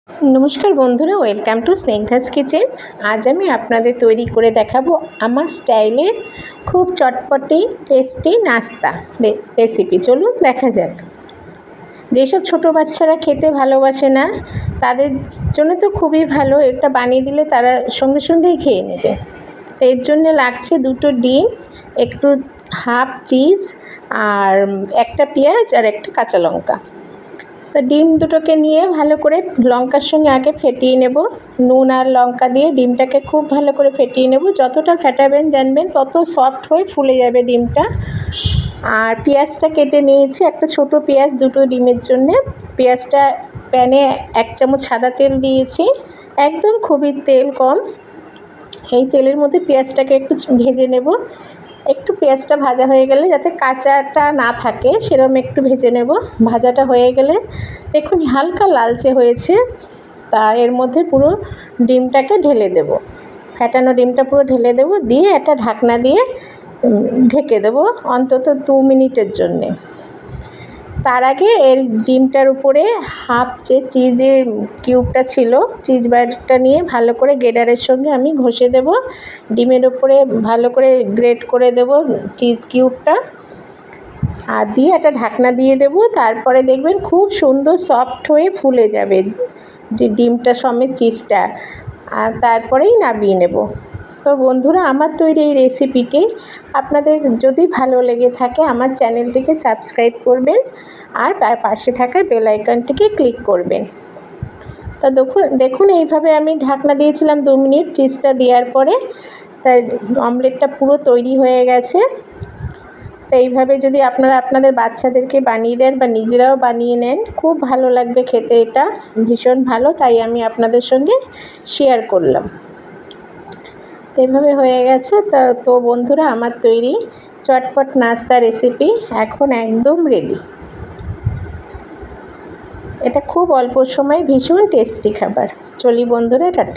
নমস্কার বন্ধুরা, welcome to স্নেকধাস kitchen. আজ আমি আপনাদের তৈরি করে দেখাবো আমার স্টাইলের খুব চটপটি টেস্টি নাস্তা রেসিপি। চলুন দেখা যাক। যেসব ছোটো বাচ্চারা খেতে ভালোবাসে না তাদের জন্য তো খুবই ভালো, এটা বানিয়ে দিলে তারা সঙ্গে সঙ্গেই খেয়ে নেবে। তো এর জন্য লাগছে 2টো ডিম, একটু হাফ চিজ, আর একটা পেঁয়াজ আর একটা কাঁচা লঙ্কা। তো ডিম দুটোকে নিয়ে ভালো করে লঙ্কার সঙ্গে আগে ফেটিয়ে নেব। নুন আর লঙ্কা দিয়ে ডিমটাকে খুব ভালো করে ফেটিয়ে নেব। যতটা ফেটাবেন জানবেন তত সফট হয়ে ফুলে যাবে ডিমটা। আর পেঁয়াজটা কেটে নিয়েছি, একটা ছোট পেঁয়াজ 2টো ডিমের জন্যে। পেঁয়াজটা প্যানে 1 চামচ সাদা তেল দিয়েছি, একদম খুবই তেল কম। এই তেলের মধ্যে পেঁয়াজটাকে একটু ভেজে নেব। একটু পেঁয়াজটা ভাজা হয়ে গেলে, যাতে কাঁচাটা না থাকে সেরকম একটু ভেজে নেব। ভাজাটা হয়ে গেলে দেখুন হালকা লালচে হয়েছে, তা এর মধ্যে পুরো ডিমটাকে ঢেলে দেব। ফেটানো ডিমটা পুরো ঢেলে দেব, দিয়ে একটা ঢাকনা দিয়ে ঢেকে দেব অন্তত 2 মিনিটের জন্যে। তার আগে এর ডিমটার উপরে হাফ যে চিজের কিউবটা ছিল, চিজ বারটা নিয়ে ভালো করে গ্রেটারের সঙ্গে আমি ঘষে দেব। ডিমের উপরে ভালো করে গ্রেট করে দেব চিজ কিউবটা, আর দিয়ে একটা ঢাকনা দিয়ে দেব। তারপরে দেখবেন খুব সুন্দর সফট হয়ে ফুলে যাবে যে ডিমটা সমেত চিজটা, আর তারপরেই নামিয়ে নেব। তো বন্ধুরা, আমার তৈরি এই রেসিপিটি আপনাদের যদি ভালো লেগে থাকে আমার চ্যানেলটিকে সাবস্ক্রাইব করবেন, আর পাশে থাকা বেল আইকনটিকে ক্লিক করবেন। তা দেখুন এইভাবে আমি ঢাকনা দিয়েছিলাম 2 মিনিট চিজটা দেওয়ার পরে, তাই অমলেটটা পুরো তৈরি হয়ে গেছে। তো এইভাবে যদি আপনারা আপনাদের বাচ্চাদেরকে বানিয়ে দেন বা নিজেরাও বানিয়ে নেন, খুব ভালো লাগবে খেতে, এটা ভীষণ ভালো, তাই আমি আপনাদের সঙ্গে শেয়ার করলাম। তো এইভাবে হয়ে গেছে। তো বন্ধুরা, আমার তৈরি চটপট নাস্তা রেসিপি এখন একদম রেডি। এটা খুব অল্প সময় ভীষণ টেস্টি খাবার। চলি বন্ধুরা, টাটা।